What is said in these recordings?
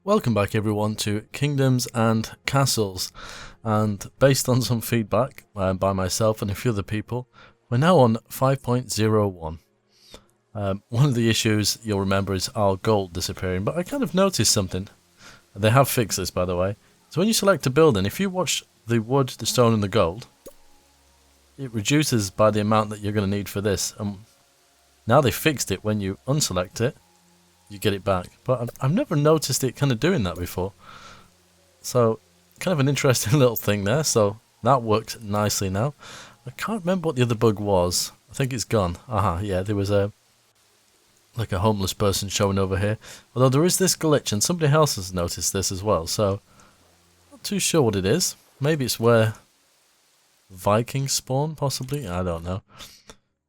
Welcome back everyone to Kingdoms and Castles, and based on some feedback by myself and a few other people, we're now on 5.01. One of the issues you'll remember is our gold disappearing, but I kind of noticed something. They have fixed this, by the way. So when you select a building, if you watch the wood, the stone and the gold, it reduces by the amount that you're going to need for this. Now they fixed it. When you unselect it, you get it back, but I've never noticed it kind of doing that before. So kind of an interesting little thing there. So that works nicely now. I can't remember what the other bug was. I think it's gone. Aha, yeah, there was a homeless person showing over here, although there is this glitch and somebody else has noticed this as well, so not too sure what it is. Maybe it's where Viking spawn, possibly, I don't know.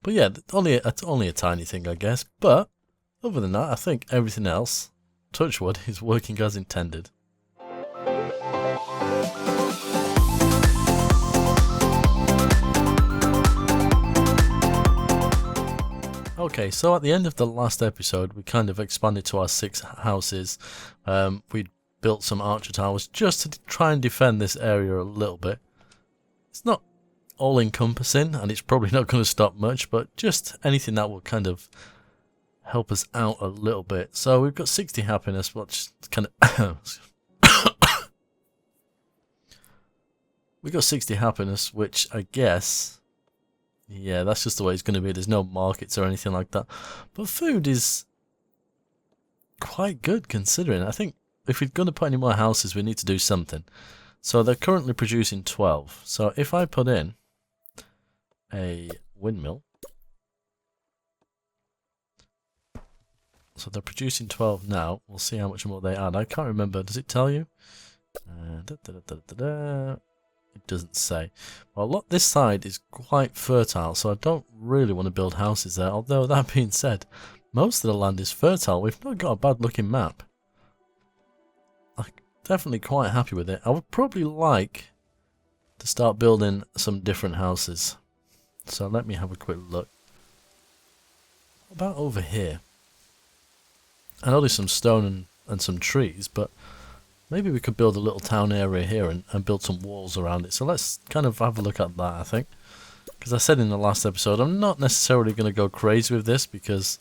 But yeah, only a tiny thing, I guess. But other than that, I think everything else, touch wood, is working as intended. Okay, so at the end of the last episode, we kind of expanded to our 6 houses. We built some archer towers just to try and defend this area a little bit. It's not all encompassing, and it's probably not going to stop much, but just anything that will kind of help us out a little bit. So we've got 60 happiness, which kind of we got 60 happiness, which I guess, yeah, that's just the way it's going to be. There's no markets or anything like that, but food is quite good considering. I think if we're going to put any more houses, we need to do something. So they're currently producing 12. So if I put in a windmill, so they're producing 12 now. We'll see how much more they add. I can't remember. Does it tell you? It doesn't say. Well, this side is quite fertile, so I don't really want to build houses there. Although, that being said, most of the land is fertile. We've not got a bad looking map. I'm definitely quite happy with it. I would probably like to start building some different houses. So let me have a quick look. What about over here? I know there's some stone and some trees, but maybe we could build a little town area here and build some walls around it. So let's kind of have a look at that, I think. Because I said in the last episode, I'm not necessarily going to go crazy with this because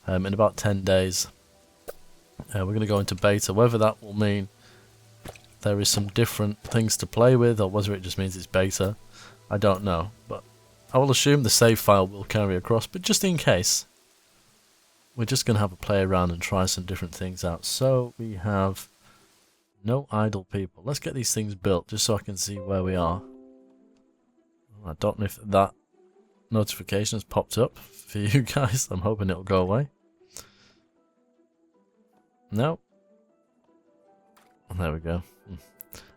in about 10 days we're going to go into beta. Whether that will mean there is some different things to play with or whether it just means it's beta, I don't know. But I will assume the save file will carry across, but just in case, we're just going to have a play around and try some different things out. So we have no idle people. Let's get these things built just so I can see where we are. I don't know if that notification has popped up for you guys. I'm hoping it'll go away. No. There we go.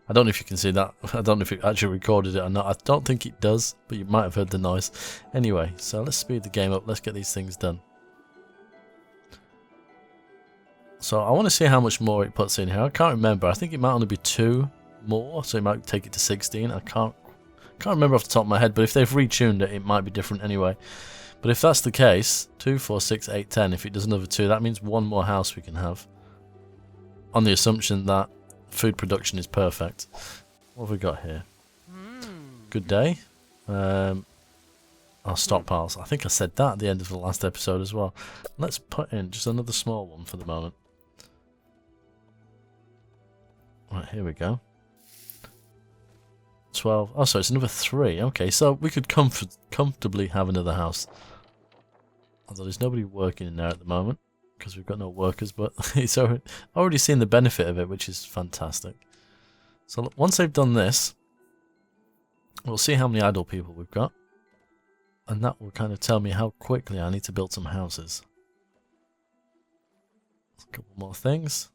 I don't know if you can see that. I don't know if it actually recorded it or not. I don't think it does, but you might have heard the noise. Anyway, so let's speed the game up. Let's get these things done. So I want to see how much more it puts in here. I can't remember. I think it might only be 2 more, so it might take it to 16. I can't remember off the top of my head, but if they've retuned it, it might be different anyway. But if that's the case, 2, 4, 6, 8, 10, if it does another 2, that means 1 more house we can have. On the assumption that food production is perfect. What have we got here? Good day. Our stockpiles. I think I said that at the end of the last episode as well. Let's put in just another small one for the moment. Right, here we go. 12. Oh, so it's another 3. Okay, so we could comfortably have another house. Although there's nobody working in there at the moment because we've got no workers, but it's already seen the benefit of it, which is fantastic. So look, once they've done this, we'll see how many idle people we've got. And that will kind of tell me how quickly I need to build some houses. A couple more things.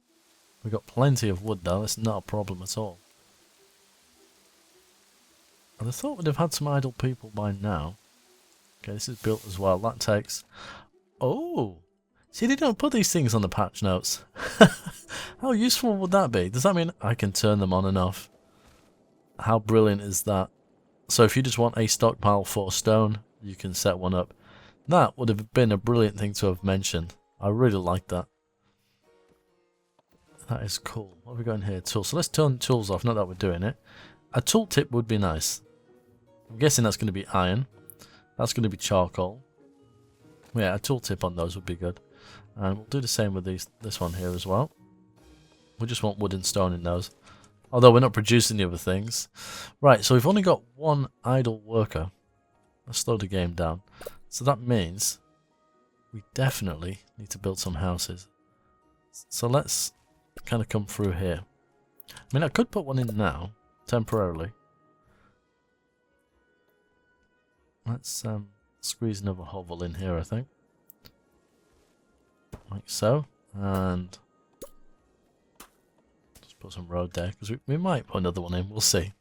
We've got plenty of wood though, it's not a problem at all. And I thought we'd have had some idle people by now. Okay, this is built as well. That takes... Oh! See, they don't put these things on the patch notes. How useful would that be? Does that mean I can turn them on and off? How brilliant is that? So if you just want a stockpile for stone, you can set one up. That would have been a brilliant thing to have mentioned. I really like that. That is cool. What have we got in here? Tools. So let's turn tools off, not that we're doing it. A tooltip would be nice. I'm guessing that's going to be iron. That's going to be charcoal. Yeah, a tooltip on those would be good. And we'll do the same with this one here as well. We just want wood and stone in those. Although we're not producing the other things. Right, so we've only got one idle worker. Let's slow the game down. So that means we definitely need to build some houses. So let's kind of come through here. I mean, I could put one in now, temporarily. Let's squeeze another hovel in here, I think. Like so. And just put some road there, because we might put another one in, we'll see.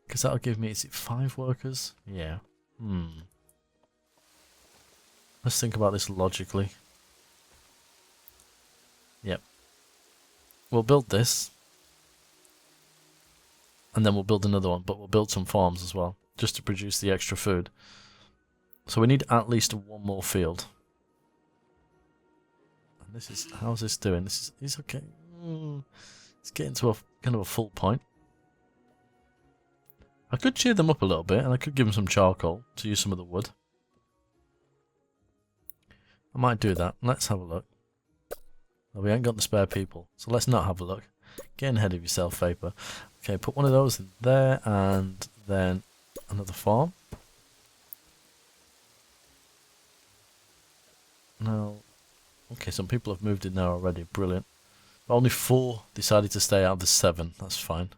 Because that'll give me, is it 5 workers? Yeah. Let's think about this logically. Yep. We'll build this. And then we'll build another one, but we'll build some farms as well, just to produce the extra food. So we need at least one more field. And this is, how's this doing? This is okay. It's getting to a kind of a full point. I could cheer them up a little bit, and I could give them some charcoal to use some of the wood. I might do that. Let's have a look. Oh, we ain't got the spare people, so let's not have a look. Getting ahead of yourself, Vapor. Okay, put one of those in there, and then another farm. Now, okay, some people have moved in there already. Brilliant. But only 4 decided to stay out of the 7. That's fine.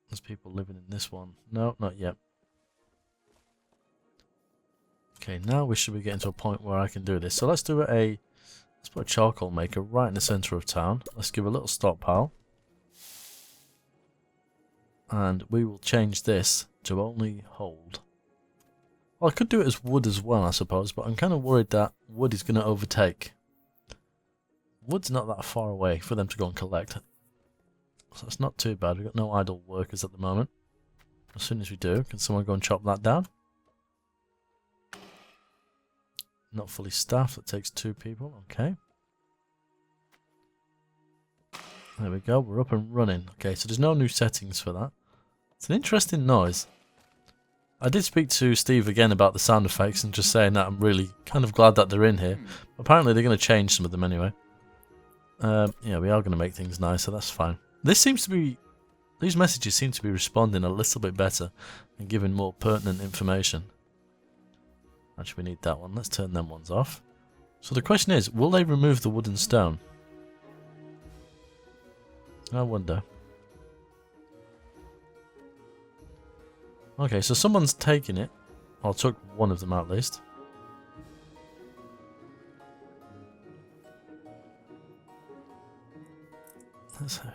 There's people living in this one. No, not yet. Okay, now we should be getting to a point where I can do this. So let's do let's put a charcoal maker right in the centre of town. Let's give a little stockpile. And we will change this to only hold. Well, I could do it as wood as well, I suppose, but I'm kind of worried that wood is going to overtake. Wood's not that far away for them to go and collect. So it's not too bad. We've got no idle workers at the moment. As soon as we do, can someone go and chop that down? Not fully staffed, that takes 2 people, okay. There we go, we're up and running. Okay, so there's no new settings for that. It's an interesting noise. I did speak to Steve again about the sound effects and just saying that I'm really kind of glad that they're in here. Apparently they're going to change some of them anyway. Yeah, we are going to make things nicer, that's fine. This seems to be... These messages seem to be responding a little bit better and giving more pertinent information. Actually, we need that one. Let's turn them ones off. So the question is, will they remove the wood and stone? I wonder. Okay, so someone's taking it. Or took one of them at least.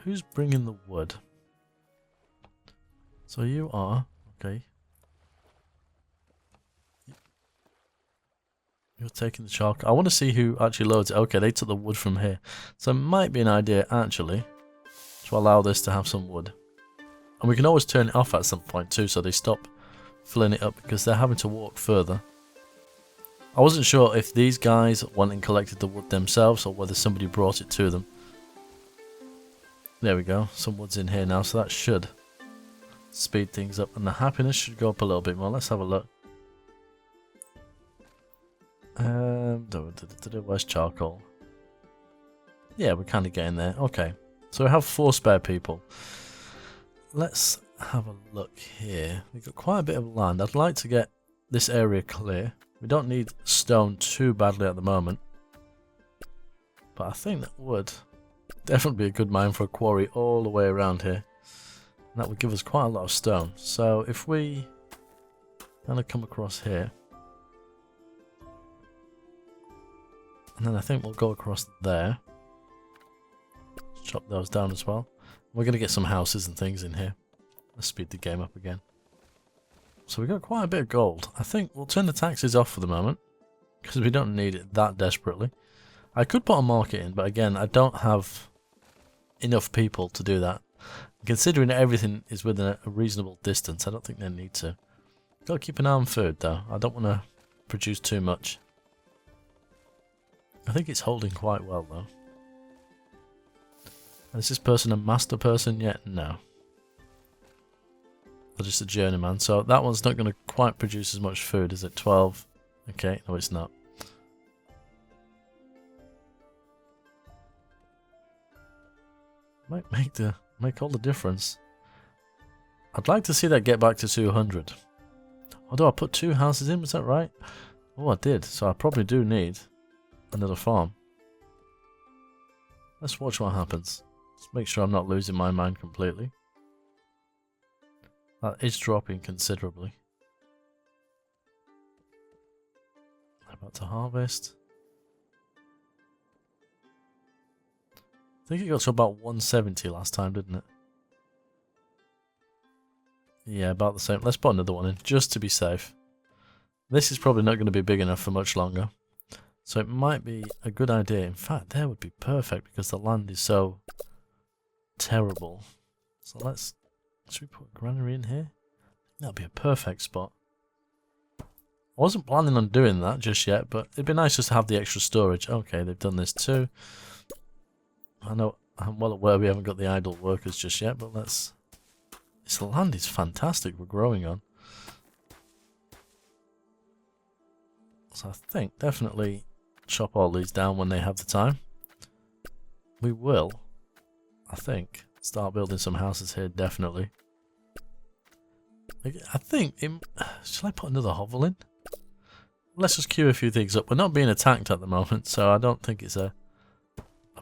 Who's bringing the wood? So you are... Okay. You're taking the charcoal. I want to see who actually loads it. Okay, they took the wood from here. So it might be an idea, actually, to allow this to have some wood. And we can always turn it off at some point too, so they stop filling it up, because they're having to walk further. I wasn't sure if these guys went and collected the wood themselves, or whether somebody brought it to them. There we go. Some wood's in here now, so that should speed things up. And the happiness should go up a little bit more. Let's have a look. Where's charcoal? Yeah, we're kind of getting there. Okay, so we have 4 spare people. Let's have a look here. We've got quite a bit of land. I'd like to get this area clear. We don't need stone too badly at the moment, but I think that would definitely be a good mine for a quarry all the way around here. And that would give us quite a lot of stone. So if we kind of come across here, and then I think we'll go across there. Chop those down as well. We're going to get some houses and things in here. Let's speed the game up again. So we got quite a bit of gold. I think we'll turn the taxes off for the moment, because we don't need it that desperately. I could put a market in, but again, I don't have enough people to do that. Considering that everything is within a reasonable distance, I don't think they need to. Got to keep an eye on food though. I don't want to produce too much. I think it's holding quite well though. Is this person a master person yet? No. They're just a journeyman. So that one's not going to quite produce as much food, is it? 12. Okay, no it's not. Might make all the difference. I'd like to see that get back to 200. Although I put 2 houses in, was that right? Oh, I did. So I probably do need another farm. Let's watch what happens. Just make sure I'm not losing my mind completely. That is dropping considerably. I'm about to harvest. I think it got to about 170 last time, didn't it? Yeah, about the same. Let's put another one in, just to be safe. This is probably not going to be big enough for much longer. So it might be a good idea. In fact, there would be perfect because the land is so terrible. So should we put a granary in here? That'd be a perfect spot. I wasn't planning on doing that just yet, but it'd be nice just to have the extra storage. Okay, they've done this too. I know I'm well aware we haven't got the idle workers just yet, but let's... This land is fantastic we're growing on. So I think definitely chop all these down when they have the time. We will, I think, start building some houses here, definitely. I think... Shall I put another hovel in? Let's just queue a few things up. We're not being attacked at the moment, so I don't think it's a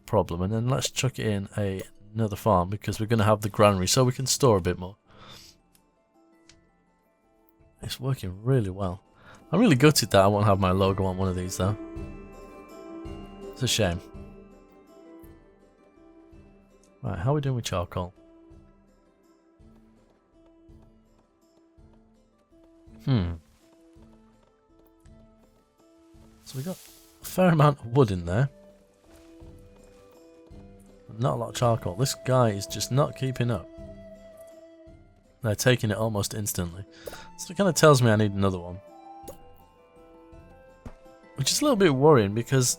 problem. And then let's chuck it in another farm because we're going to have the granary so we can store a bit more. It's working really well. I'm really gutted that I won't have my logo on one of these though. It's a shame. Right, how are we doing with charcoal? So we got a fair amount of wood in there. But not a lot of charcoal. This guy is just not keeping up. They're taking it almost instantly. So it kind of tells me I need another one. Which is a little bit worrying because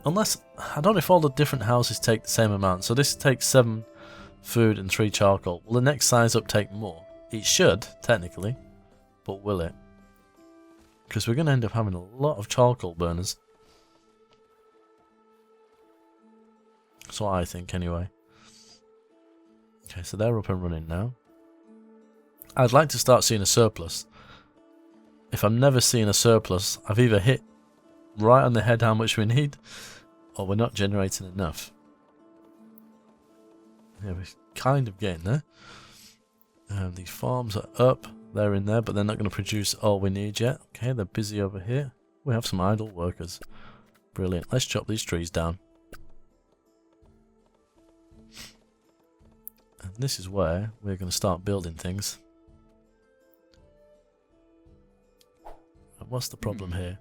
unless... I don't know if all the different houses take the same amount. So this takes 7 food and 3 charcoal. Will the next size up take more? It should, technically. But will it? Because we're going to end up having a lot of charcoal burners. That's what I think anyway. Okay, so they're up and running now. I'd like to start seeing a surplus. If I'm never seeing a surplus, I've either hit right on the head how much we need, or we're not generating enough. Yeah, we're kind of getting there. These farms are up, they're in there, but they're not going to produce all we need yet. Okay, they're busy over here. We have some idle workers. Brilliant. Let's chop these trees down. And this is where we're going to start building things. And what's the problem here?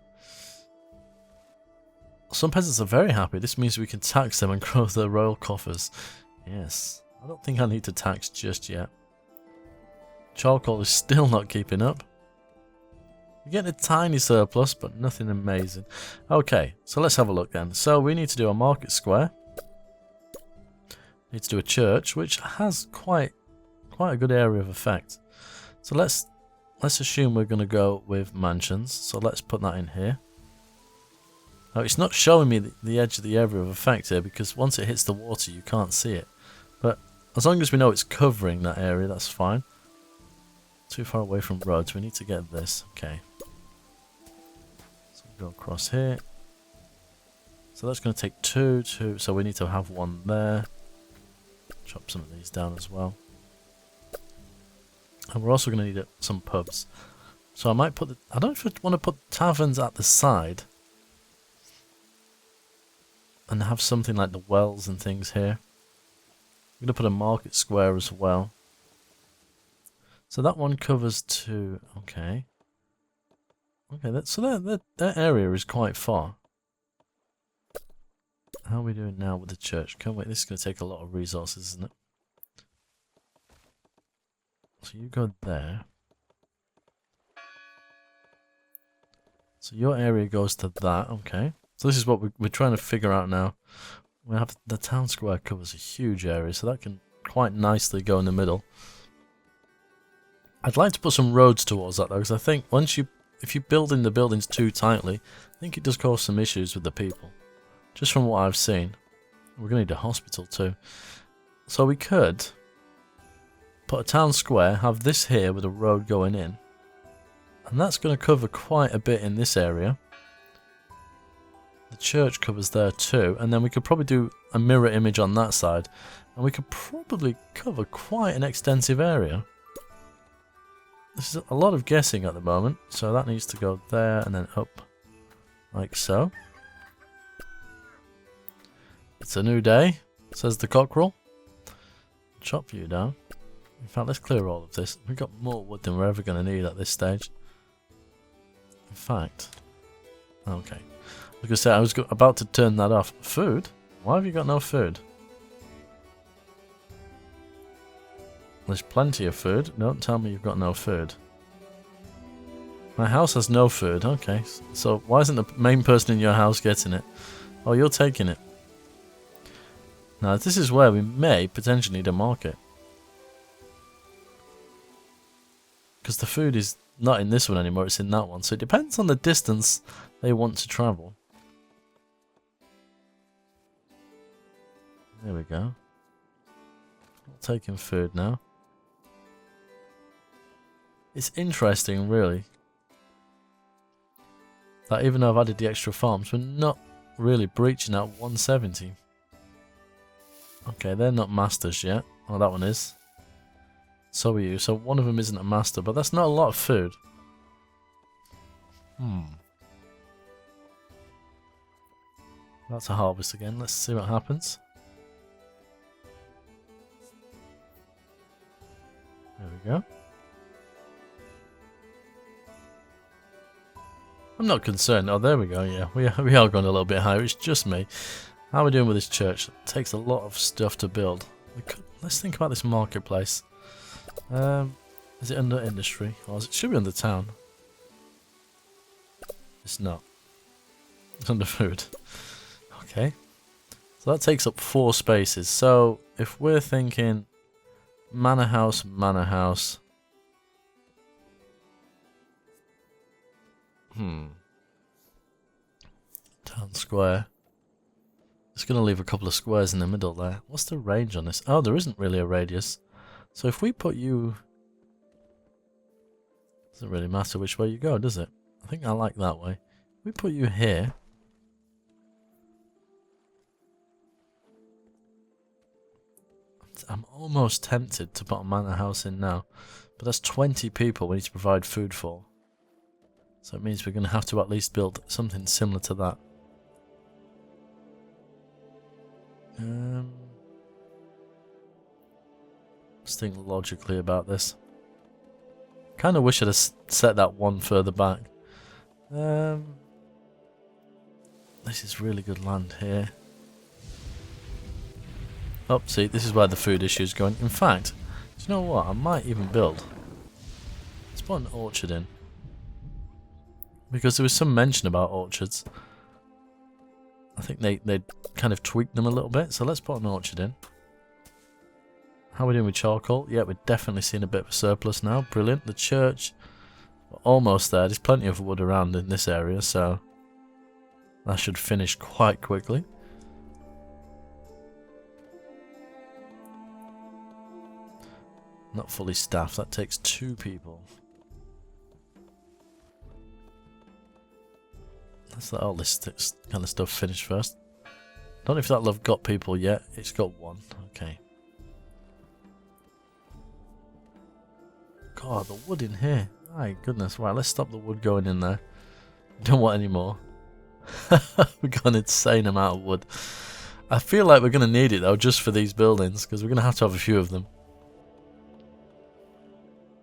Some peasants are very happy. This means we can tax them and grow their royal coffers. Yes. I don't think I need to tax just yet. Charcoal is still not keeping up. We're getting a tiny surplus, but nothing amazing. Okay, so let's have a look then. So we need to do a market square. Need to do a church, which has quite a good area of effect. So let's assume we're going to go with mansions. So let's put that in here. Now it's not showing me the edge of the area of effect here because once it hits the water you can't see it. But as long as we know it's covering that area, that's fine. Too far away from roads, we need to get this. Okay. So we go across here. So that's going to take 2, so we need to have 1 there. Chop some of these down as well. And we're also going to need some pubs. So I might put I don't know if I want to put taverns at the side. And have something like the wells and things here. I'm going to put a market square as well. So that one covers 2. Okay. Okay, so that area is quite far. How are we doing now with the church? Can't wait, this is going to take a lot of resources, isn't it? So you go there. So your area goes to that, okay. So this is what we're trying to figure out now. We have the town square covers a huge area, so that can quite nicely go in the middle. I'd like to put some roads towards that though, because I think if you build in the buildings too tightly, I think it does cause some issues with the people. Just from what I've seen. We're going to need a hospital too. So we could put a town square, have this here with a road going in. And that's going to cover quite a bit in this area. The church covers there too. And then we could probably do a mirror image on that side. And we could probably cover quite an extensive area. This is a lot of guessing at the moment. So that needs to go there and then up. Like so. It's a new day, says the cockerel. Chop you down. In fact, let's clear all of this. We've got more wood than we're ever going to need at this stage. In fact, okay. Like I said, I was about to turn that off. Food? Why have you got no food? There's plenty of food. Don't tell me you've got no food. My house has no food. Okay, so why isn't the main person in your house getting it? Oh, you're taking it. Now, this is where we may potentially need a market. Because the food is not in this one anymore, it's in that one. So it depends on the distance they want to travel. There we go. Taking food now. It's interesting, really, that even though I've added the extra farms, we're not really breaching that 170. Okay, they're not masters yet. Oh, that one is. So are you. So one of them isn't a master, but that's not a lot of food. That's a harvest again. Let's see what happens. There we go. I'm not concerned. Oh, there we go. Yeah, we are going a little bit higher. It's just me. How are we doing with this church? It takes a lot of stuff to build. Let's think about this marketplace. Is it under industry? Or it should be under town. It's not. It's under food. Okay. So that takes up 4 spaces. So if we're thinking manor house, manor house. Town square. It's going to leave a couple of squares in the middle there. What's the range on this? Oh, there isn't really a radius. So if we put you... Doesn't really matter which way you go, does it? I think I like that way. If we put you here... I'm almost tempted to put a manor house in now. But that's 20 people we need to provide food for. So it means we're going to have to at least build something similar to that. Let's think logically about this. Kind of wish I'd have set that one further back. This is really good land here. Oh, see, this is where the food issue is going. In fact, do you know what? I might even build. Let's put an orchard in. Because there was some mention about orchards. I think they kind of tweaked them a little bit, so let's put an orchard in. How are we doing with charcoal? Yeah, we're definitely seeing a bit of a surplus now. Brilliant. The church, we're almost there. There's plenty of wood around in this area, so that should finish quite quickly. Not fully staffed. That takes 2 people. Let's let all this kind of stuff finish first. Don't know if that'll have got people yet. It's got 1. Okay. God, the wood in here. My goodness. Right, let's stop the wood going in there. Don't want any more. We've got an insane amount of wood. I feel like we're going to need it though, just for these buildings, because we're going to have a few of them.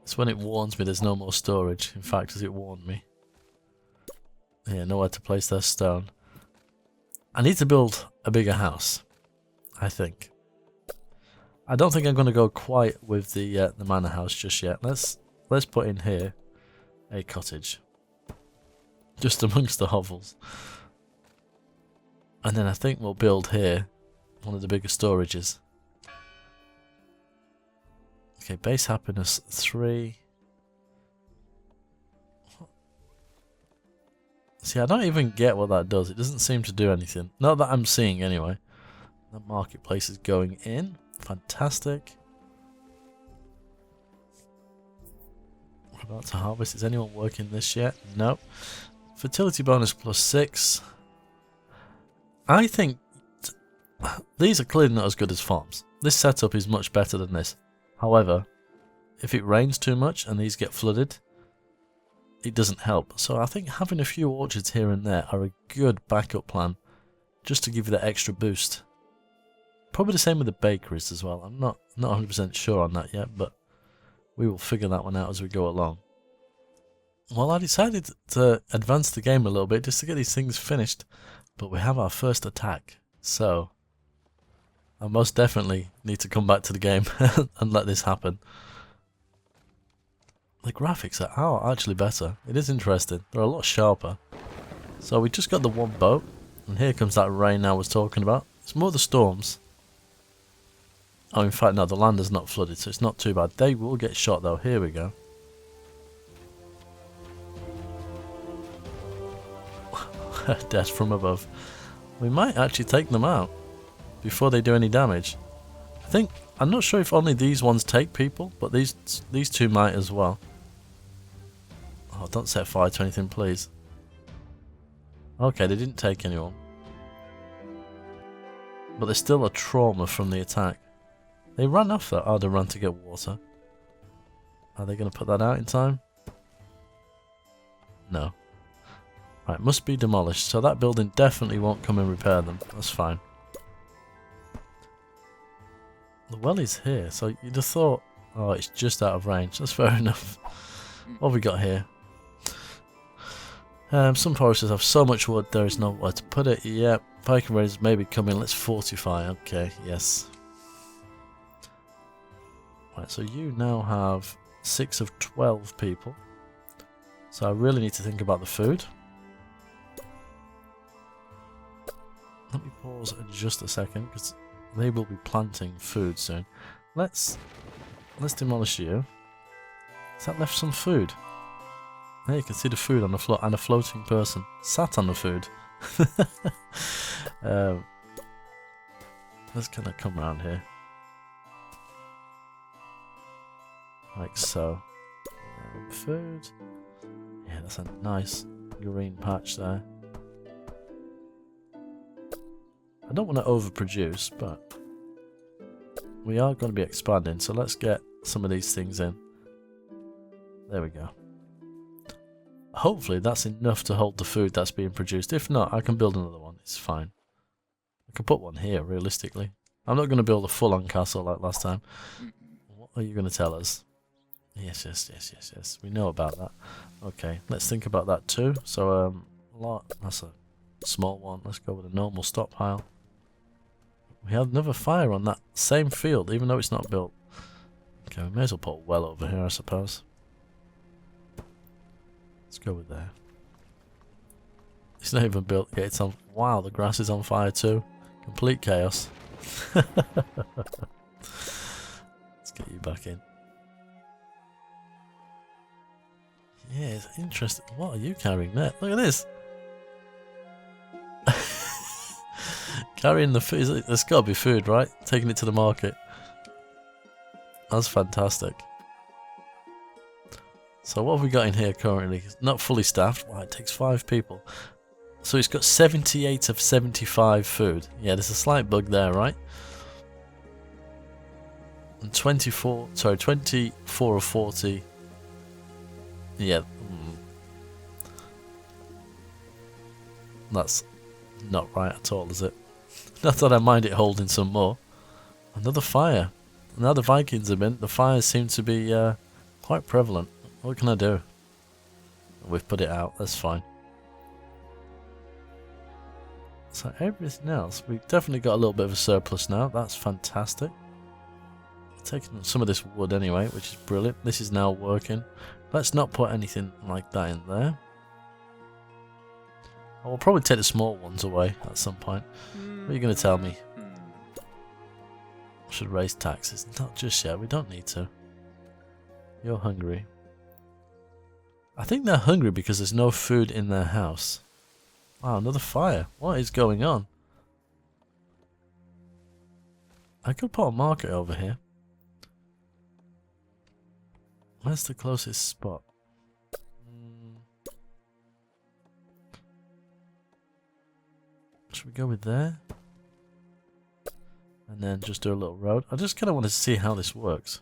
It's when it warns me there's no more storage. In fact, as it warned me. Yeah, nowhere to place their stone. I need to build a bigger house, I think. I don't think I'm going to go quite with the manor house just yet. Let's put in here a cottage. Just amongst the hovels. And then I think we'll build here one of the bigger storages. Okay, base happiness 3. See, I don't even get what that does. It doesn't seem to do anything. Not that I'm seeing anyway. The marketplace is going in. Fantastic. We're about to harvest. Is anyone working this yet? No. Fertility bonus +6. I think these are clearly not as good as farms. This setup is much better than this. However, if it rains too much and these get flooded, it doesn't help. So I think having a few orchards here and there are a good backup plan, just to give you that extra boost. Probably the same with the bakeries as well. I'm not 100% sure on that yet, but we will figure that one out as we go along. Well, I decided to advance the game a little bit just to get these things finished, but we have our first attack, so I most definitely need to come back to the game and let this happen. The graphics are actually better. It is interesting. They're a lot sharper. So we just got the one boat, and here comes that rain I was talking about. It's more the storms. Oh, in fact, no, the land is not flooded, so it's not too bad. They will get shot, though. Here we go. Death from above. We might actually take them out before they do any damage. I'm not sure if only these ones take people, but these two might as well. Oh, don't set fire to anything, please. Okay, they didn't take anyone. But there's still a trauma from the attack. They ran off that. Oh, they ran to get water. Are they going to put that out in time? No. Right, must be demolished. So that building definitely won't come and repair them. That's fine. The well is here, so you'd have thought, oh, it's just out of range. That's fair enough. What have we got here? Some forests have so much wood, there is nowhere to put it. Yep, Viking raiders maybe come in. Let's fortify. Okay, yes. Right, so you now have 6 of 12 people. So I really need to think about the food. Let me pause in just a second, because they will be planting food soon. Let's demolish you. Has that left some food? There you can see the food on the floor and a floating person sat on the food. Let's kind of come around here. Like so. Food. Yeah, that's a nice green patch there. I don't want to overproduce, but we are going to be expanding, so let's get some of these things in. There we go. Hopefully that's enough to hold the food that's being produced. If not, I can build another one. It's fine. I can put one here, realistically. I'm not going to build a full-on castle like last time. What are you going to tell us? Yes. We know about that. Okay, let's think about that too. So, that's a small one. Let's go with a normal stockpile. We have another fire on that same field, even though it's not built. Okay, we may as well put a well over here, I suppose. Let's go with there. It's not even built yet. It's on. Wow, the grass is on fire too. Complete chaos. Let's get you back in. Yeah, it's interesting. What are you carrying there? Look at this. Carrying the food. There's got to be food, right? Taking it to the market. That's fantastic. So what have we got in here currently? It's not fully staffed. Wow, it takes 5 people. So it's got 78 of 75 food. Yeah, there's a slight bug there, right? And 24 of 40. Yeah. That's not right at all, is it? Not that I mind it holding some more. Another fire. Now the Vikings have been, the fires seem to be quite prevalent. What can I do? We've put it out, that's fine. So everything else, we've definitely got a little bit of a surplus now. That's fantastic. Taking some of this wood anyway, which is brilliant. This is now working. Let's not put anything like that in there. I'll probably take the small ones away at some point. What are you going to tell me? I should raise taxes. Not just yet. We don't need to. You're hungry. I think they're hungry because there's no food in their house. Wow, another fire. What is going on? I could put a market over here. Where's the closest spot? Should we go with there? And then just do a little road. I just kind of want to see how this works.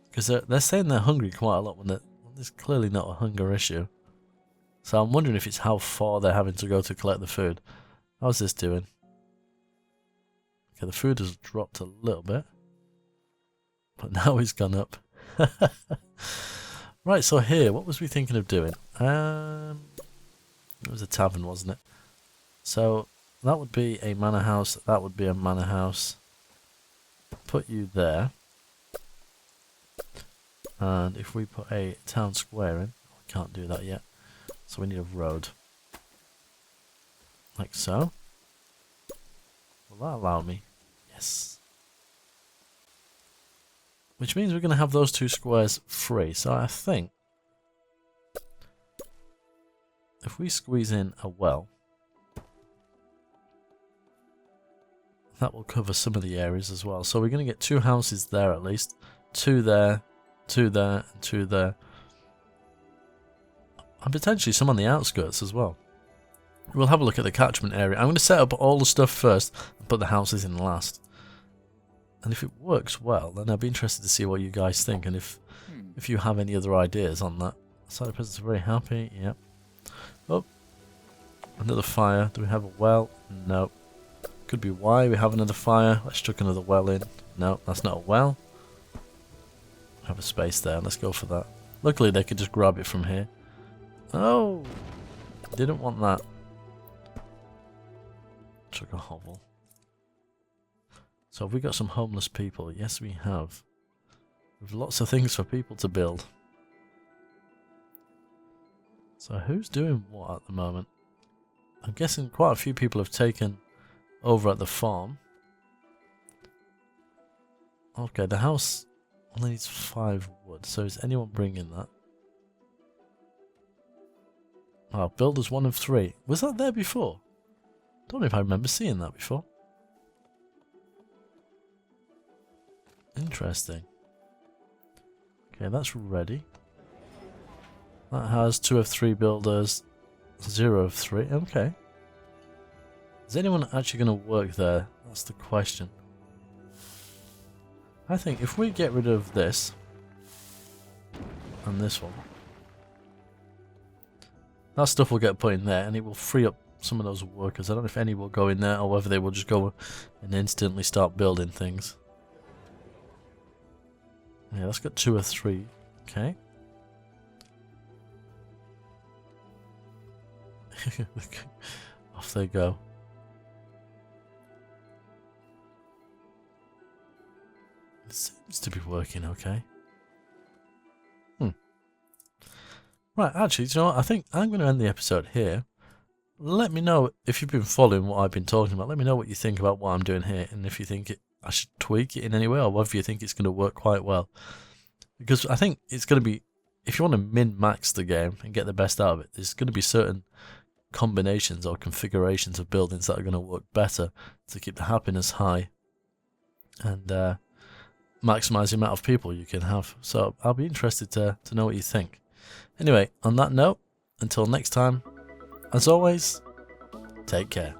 Because they're saying they're hungry quite a lot when there's clearly not a hunger issue. So I'm wondering if it's how far they're having to go to collect the food. How's this doing? Okay, the food has dropped a little bit. But now it's gone up. Right, so here, what was we thinking of doing? It was a tavern, wasn't it? So that would be a manor house. That would be a manor house. Put you there. And if we put a town square in, we can't do that yet. So we need a road. Like so. Will that allow me? Yes. Which means we're going to have those two squares free. So I think if we squeeze in a well, that will cover some of the areas as well. So we're going to get 2 houses there at least. 2 there, 2 there, and 2 there. And potentially some on the outskirts as well. We'll have a look at the catchment area. I'm going to set up all the stuff first and put the houses in last. And if it works well, then I'd be interested to see what you guys think and if you have any other ideas on that. Side presents are very happy. Yep. Oh, another fire. Do we have a well? No. Could be why we have another fire. Let's chuck another well in. No, that's not a well. We have a space there. Let's go for that. Luckily, they could just grab it from here. Oh, didn't want that. Chuck a hovel. So have we got some homeless people? Yes, we have. We've lots of things for people to build. So who's doing what at the moment? I'm guessing quite a few people have taken over at the farm. Okay, the house only needs 5 wood. So is anyone bringing that? Oh, builders 1 of 3. Was that there before? Don't know if I remember seeing that before. Interesting. Okay, that's ready. That has 2 of 3 builders, 0 of 3. Okay. Is anyone actually going to work there? That's the question. I think if we get rid of this and this one, that stuff will get put in there and it will free up some of those workers. I don't know if any will go in there or whether they will just go and instantly start building things. Yeah, that's got 2 of 3. Okay. Off they go. It seems to be working okay. Right, actually, do you know what? I think I'm going to end the episode here. Let me know if you've been following what I've been talking about. Let me know what you think about what I'm doing here, and if you think I should tweak it in any way, or whether you think it's going to work quite well. Because I think it's going to be, if you want to min-max the game and get the best out of it, there's going to be certain combinations or configurations of buildings that are going to work better to keep the happiness high and maximize the amount of people you can have. So I'll be interested to know what you think. Anyway, on that note, until next time, as always, take care.